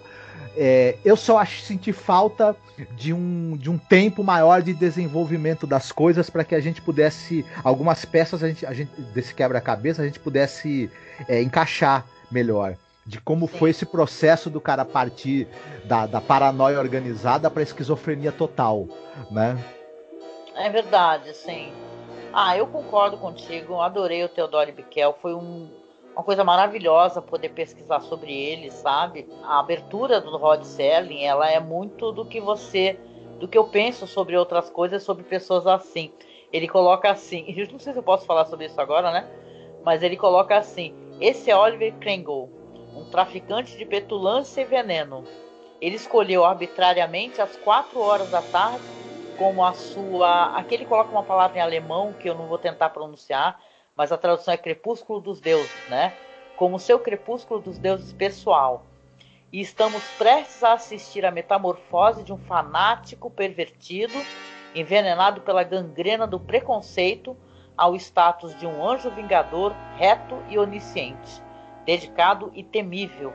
Eu só senti falta de um tempo maior de desenvolvimento das coisas para que a gente pudesse, algumas peças desse quebra-cabeça, a gente pudesse encaixar melhor. De como Sim. Foi esse processo do cara partir da paranoia organizada para a esquizofrenia total, né? É verdade, sim. Eu concordo contigo, adorei o Theodore Bikel, foi uma coisa maravilhosa poder pesquisar sobre ele, sabe? A abertura do Rod Serling, ela é muito do que eu penso sobre outras coisas, sobre pessoas assim. Ele coloca assim, eu não sei se eu posso falar sobre isso agora, né? Mas ele coloca assim, esse é Oliver Kringle, um traficante de petulância e veneno. Ele escolheu arbitrariamente às 4 horas da tarde como a sua... Aqui ele coloca uma palavra em alemão que eu não vou tentar pronunciar, mas a tradução é crepúsculo dos deuses, né? Como seu crepúsculo dos deuses pessoal. e estamos prestes a assistir a metamorfose de um fanático pervertido, envenenado pela gangrena do preconceito, ao status de um anjo vingador reto e onisciente, dedicado e temível.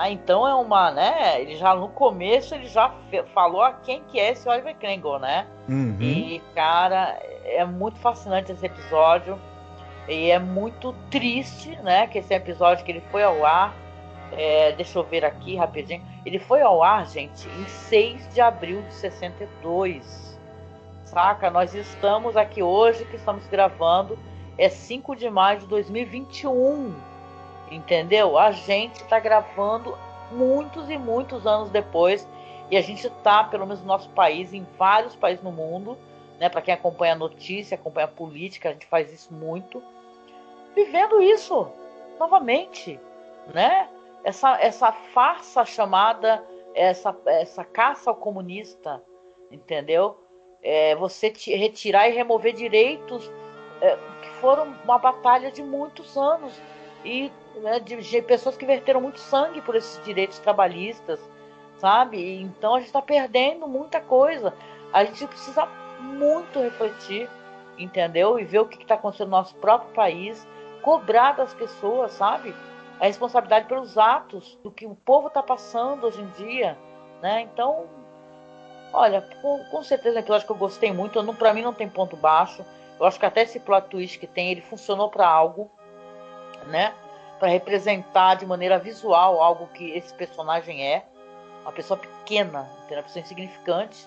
Então é uma, né? Ele já no começo ele já falou a quem que é esse Oliver Kringle, né? Uhum. E cara, é muito fascinante esse episódio e é muito triste, né? Que esse episódio que ele foi ao ar, deixa eu ver aqui rapidinho, ele foi ao ar, gente, em 6 de abril de 62. Saca? Nós estamos aqui hoje, que estamos gravando, é 5 de maio de 2021. Entendeu? A gente tá gravando muitos e muitos anos depois, e a gente tá, pelo menos no nosso país, em vários países no mundo, né? Para quem acompanha a notícia, acompanha a política, a gente faz isso muito, vivendo isso novamente, né? Essa farsa chamada, essa caça ao comunista, entendeu? Você retirar e remover direitos que foram uma batalha de muitos anos, e né, de pessoas que verteram muito sangue por esses direitos trabalhistas, sabe? Então a gente está perdendo muita coisa. A gente precisa muito refletir, entendeu? E ver o que está acontecendo no nosso próprio país, cobrar das pessoas, sabe? A responsabilidade pelos atos do que o povo está passando hoje em dia, né? Então, olha, com certeza é um episódio que eu gostei muito. Para mim não tem ponto baixo. Eu acho que até esse plot twist que tem, ele funcionou para algo, né? Para representar de maneira visual algo que esse personagem é, uma pessoa pequena, uma pessoa insignificante,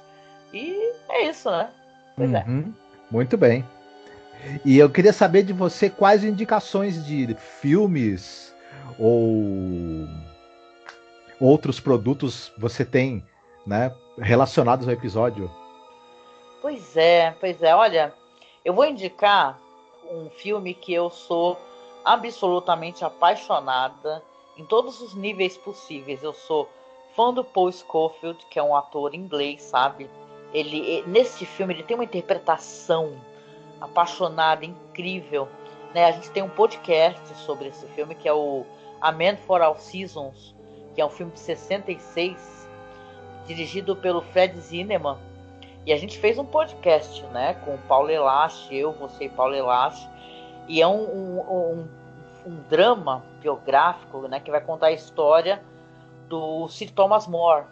e é isso, né? Pois é. Muito bem. E eu queria saber de você quais indicações de filmes ou outros produtos você tem, né, relacionados ao episódio. Pois é. Olha, eu vou indicar um filme que eu sou absolutamente apaixonada em todos os níveis possíveis. Eu sou fã do Paul Scofield, que é um ator inglês, sabe? Ele, nesse filme, ele tem uma interpretação apaixonada, incrível, né? A gente tem um podcast sobre esse filme, que é o A Man for All Seasons, que é um filme de 66, dirigido pelo Fred Zinnemann. E a gente fez um podcast, né? Com o Paulo Elache, você e Paulo Elache. E é um drama biográfico, né, que vai contar a história do Sir Thomas More,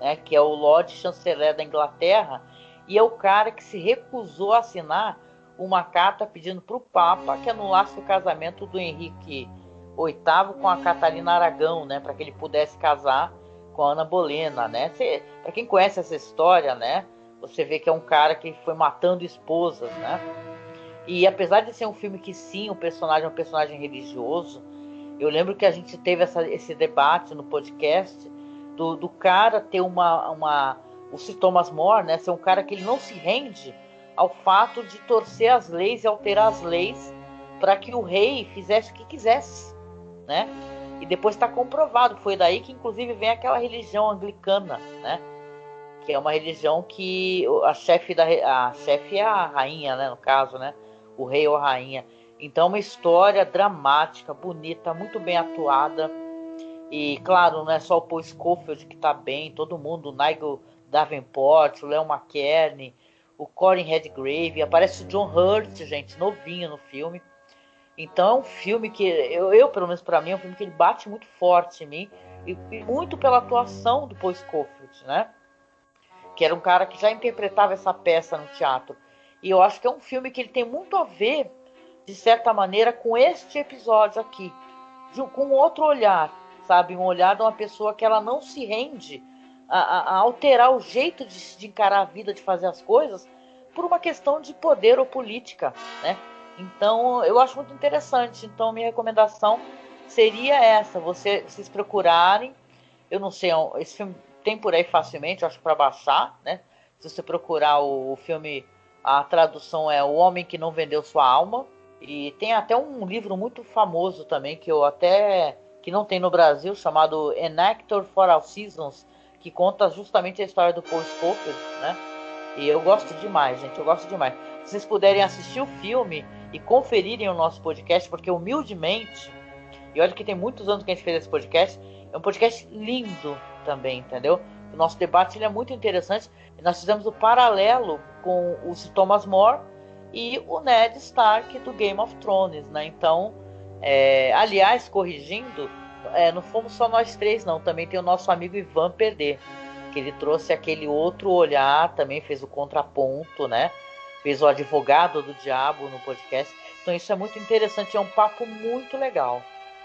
né, que é o Lord Chanceler da Inglaterra, e é o cara que se recusou a assinar uma carta pedindo para o Papa que anulasse o casamento do Henrique VIII com a Catarina Aragão, né, para que ele pudesse casar com a Ana Bolena, né? Para quem conhece essa história, né, você vê que é um cara que foi matando esposas, né? E apesar de ser um filme que sim, o personagem é um personagem religioso, eu lembro que a gente teve esse debate no podcast do cara ter o Sir Thomas More, né, ser um cara que ele não se rende ao fato de torcer as leis e alterar as leis para que o rei fizesse o que quisesse, né? E depois está comprovado, foi daí que inclusive vem aquela religião anglicana, né? Que é uma religião que a chefe é a rainha, né, no caso, né? O rei ou a rainha. Então, uma história dramática, bonita, muito bem atuada. E, claro, não é só o Paul Scofield que está bem, todo mundo, o Nigel Davenport, o Léo McKerney, o Corin Redgrave, aparece o John Hurt, gente, novinho no filme. Então, é um filme que, pelo menos para mim, é um filme que ele bate muito forte em mim, e muito pela atuação do Paul Scofield, né? Que era um cara que já interpretava essa peça no teatro. E eu acho que é um filme que ele tem muito a ver, de certa maneira, com este episódio aqui. Com outro olhar, sabe? Um olhar de uma pessoa que ela não se rende a alterar o jeito de encarar a vida, de fazer as coisas, por uma questão de poder ou política, né? Então, eu acho muito interessante. Então, minha recomendação seria essa. Vocês procurarem. Eu não sei, esse filme tem por aí facilmente, eu acho, para baixar, né? Se você procurar o filme... A tradução é O Homem que Não Vendeu Sua Alma. E tem até um livro muito famoso também, que não tem no Brasil, chamado An Actor for All Seasons, que conta justamente a história do Paul Scofield, né? E eu gosto demais, gente, eu gosto demais. Se vocês puderem assistir o filme e conferirem o nosso podcast, porque humildemente, e olha que tem muitos anos que a gente fez esse podcast, É um podcast lindo também, entendeu? O nosso debate ele é muito interessante. Nós fizemos o paralelo com o Sir Thomas More e o Ned Stark do Game of Thrones, né? Então, aliás, corrigindo, não fomos só nós três, não. Também tem o nosso amigo Ivan Perder, que ele trouxe aquele outro olhar, também fez o contraponto, né? Fez o advogado do diabo no podcast. Então isso é muito interessante, é um papo muito legal.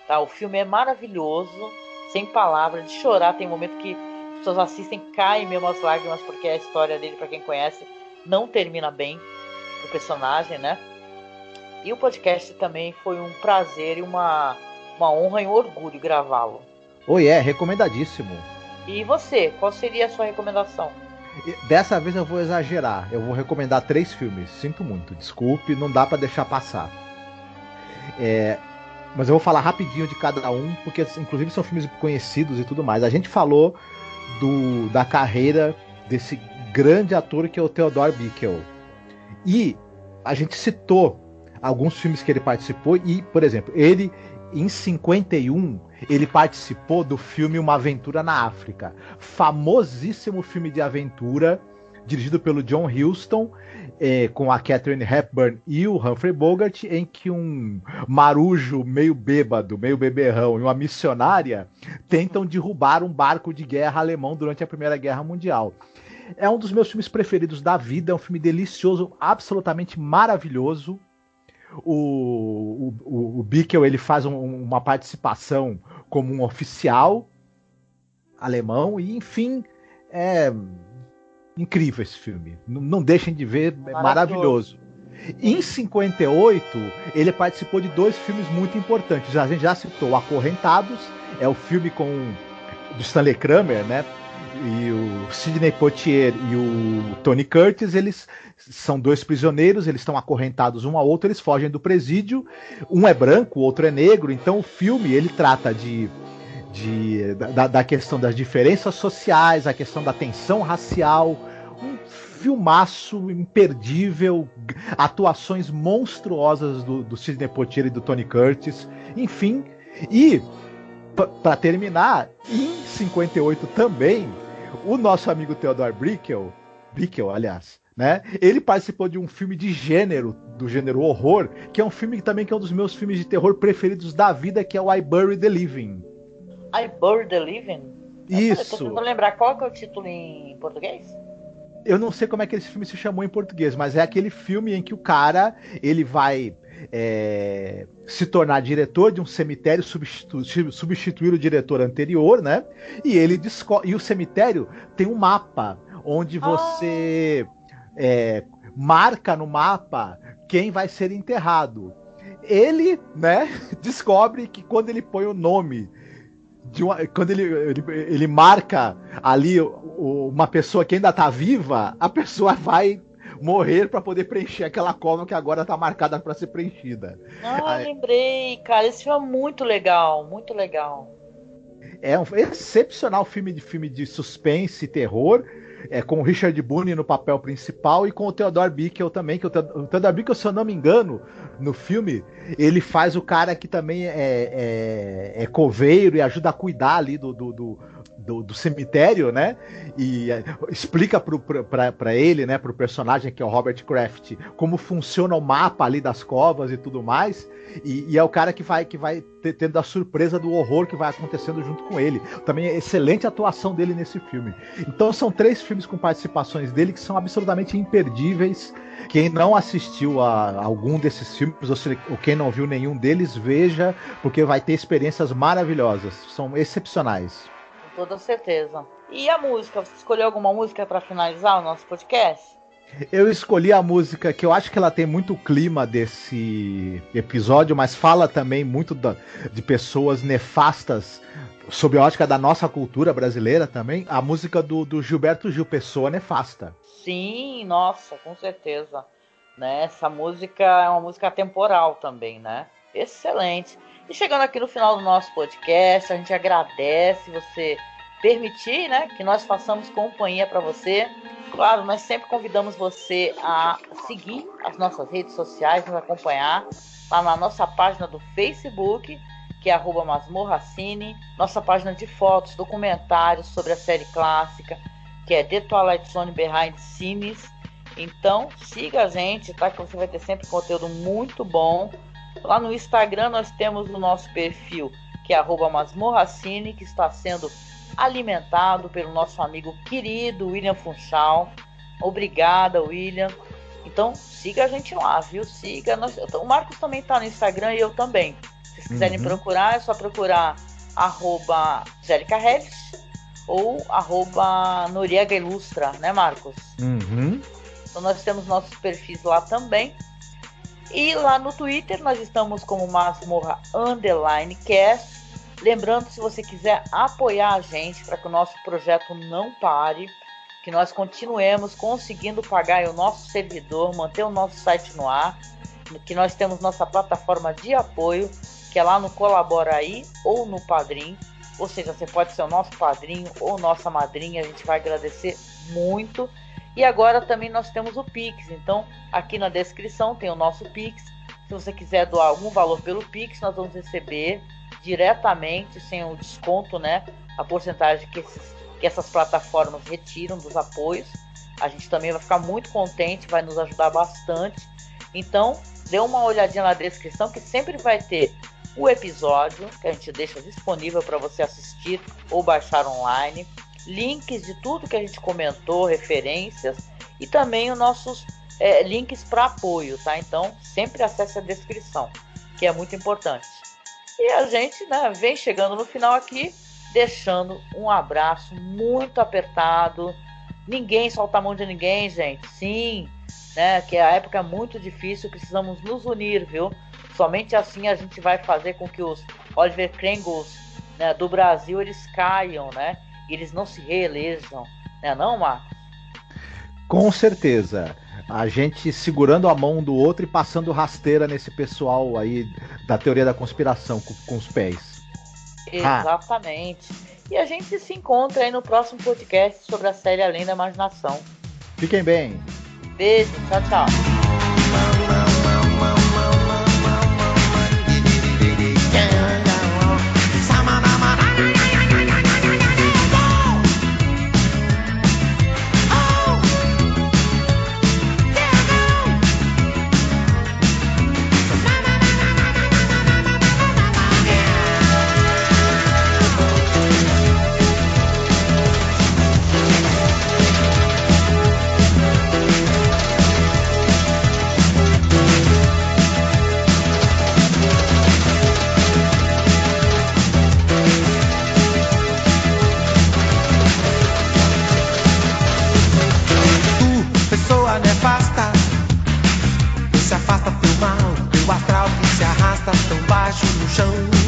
Tá? O filme é maravilhoso, sem palavras, de chorar. Tem momento que as pessoas assistem, caem mesmo as lágrimas, porque a história dele, para quem conhece, não termina bem pro personagem, né? E o podcast também foi um prazer e uma honra e um orgulho gravá-lo. Recomendadíssimo. E você, qual seria a sua recomendação? Dessa vez eu vou exagerar. Eu vou recomendar 3 filmes. Sinto muito, desculpe, não dá pra deixar passar. Mas eu vou falar rapidinho de cada um, porque inclusive são filmes conhecidos e tudo mais. A gente falou da carreira desse grande ator que é o Theodore Bikel. E a gente citou alguns filmes que ele participou e, por exemplo, ele em 51 ele participou do filme Uma Aventura na África, famosíssimo filme de aventura dirigido pelo John Huston, com a Katharine Hepburn e o Humphrey Bogart, em que um marujo meio bêbado, meio beberrão e uma missionária tentam derrubar um barco de guerra alemão durante a Primeira Guerra Mundial. É um dos meus filmes preferidos da vida, é um filme delicioso, absolutamente maravilhoso. O Bikel ele faz uma participação como um oficial alemão e, enfim, é incrível esse filme. Não deixem de ver, é maravilhoso. Em 58, ele participou de 2 filmes muito importantes. A gente já citou Acorrentados, é o filme do Stanley Kramer, né? E o Sidney Poitier e o Tony Curtis, eles são 2 prisioneiros, eles estão acorrentados um ao outro, eles fogem do presídio, um é branco, o outro é negro, então o filme ele trata da questão das diferenças sociais, a questão da tensão racial, um filmaço imperdível, atuações monstruosas do Sidney Poitier e do Tony Curtis, enfim, e para terminar, em 58 também, o nosso amigo Theodore Bikel, aliás, né? Ele participou de um filme de gênero, do gênero horror, que é um filme também que é um dos meus filmes de terror preferidos da vida, que é o I Bury the Living. I Bury the Living? Isso. Tô tentando lembrar qual que é o título em português? Eu não sei como é que esse filme se chamou em português, mas é aquele filme em que o cara ele vai se tornar diretor de um cemitério, substituir o diretor anterior, né? E ele e o cemitério tem um mapa onde você marca no mapa quem vai ser enterrado. Ele, né, descobre que quando ele põe o nome quando ele marca ali uma pessoa que ainda tá viva, a pessoa vai morrer para poder preencher aquela cova que agora tá marcada para ser preenchida. Lembrei, cara, esse filme é muito legal, muito legal. É um excepcional filme de suspense e terror, com o Richard Boone no papel principal e com o Theodore Bikel também, que o Theodore Bikel, se eu não me engano, no filme, ele faz o cara que também é coveiro e ajuda a cuidar ali do cemitério, né? E explica para ele, né, pro personagem que é o Robert Kraft, como funciona o mapa ali das covas e tudo mais. E é o cara que vai tendo a surpresa do horror que vai acontecendo junto com ele. Também é excelente a atuação dele nesse filme. Então são 3 filmes com participações dele que são absolutamente imperdíveis. Quem não assistiu a algum desses filmes, ou quem não viu nenhum deles, veja, porque vai ter experiências maravilhosas. São excepcionais. Com toda certeza. E a música? Você escolheu alguma música para finalizar o nosso podcast? Eu escolhi a música que eu acho que ela tem muito clima desse episódio, mas fala também muito de pessoas nefastas sob a ótica da nossa cultura brasileira também. A música do Gilberto Gil, Pessoa Nefasta. Sim, nossa, com certeza. Né? Essa música é uma música atemporal também, né? Excelente. E chegando aqui no final do nosso podcast, a gente agradece você permitir, né, que nós façamos companhia para você. Claro, nós sempre convidamos você a seguir as nossas redes sociais, nos acompanhar lá na nossa página do Facebook que é @masmorracine, nossa página de fotos, documentários sobre a série clássica, que é The Twilight Zone Behind Scenes. Então siga a gente, tá? Que você vai ter sempre conteúdo muito bom. Lá no Instagram nós temos o nosso perfil, que é @masmorracine, que está sendo alimentado pelo nosso amigo querido William Funchal. Obrigada, William. Então siga a gente lá, viu? Siga. O Marcos também está no Instagram e eu também. Se vocês quiserem procurar, é só procurar @JericaReves ou @Noriega Ilustra, né, Marcos? Então nós temos nossos perfis lá também. E lá no Twitter nós estamos como Masmorra_Cast. Lembrando, se você quiser apoiar a gente para que o nosso projeto não pare, que nós continuemos conseguindo pagar o nosso servidor, manter o nosso site no ar, que nós temos nossa plataforma de apoio, que é lá no Colabora Aí ou no Padrim. Ou seja, você pode ser o nosso padrinho ou nossa madrinha, a gente vai agradecer muito. E agora também nós temos o Pix, então aqui na descrição tem o nosso Pix. Se você quiser doar algum valor pelo Pix, nós vamos receber diretamente, sem o desconto, né, a porcentagem que essas plataformas retiram dos apoios. A gente também vai ficar muito contente, vai nos ajudar bastante. Então, dê uma olhadinha na descrição, que sempre vai ter o episódio que a gente deixa disponível para você assistir ou baixar online, links de tudo que a gente comentou, referências e também os nossos links para apoio, tá? Então, sempre acesse a descrição, que é muito importante. E a gente, né, vem chegando no final aqui, deixando um abraço muito apertado. Ninguém solta a mão de ninguém, gente. Sim, né, que a época é muito difícil, precisamos nos unir, viu? Somente assim a gente vai fazer com que os Oliver Crangles, né, do Brasil, eles caiam, né? E eles não se reelejam, né, não, Marcos? Com certeza. A gente segurando a mão do outro e passando rasteira nesse pessoal aí da teoria da conspiração com os pés. Exatamente. E a gente se encontra aí no próximo podcast sobre a série Além da Imaginação. Fiquem bem. Beijo, tchau, tchau. Se afasta teu mal, teu astral que se arrasta tão baixo no chão.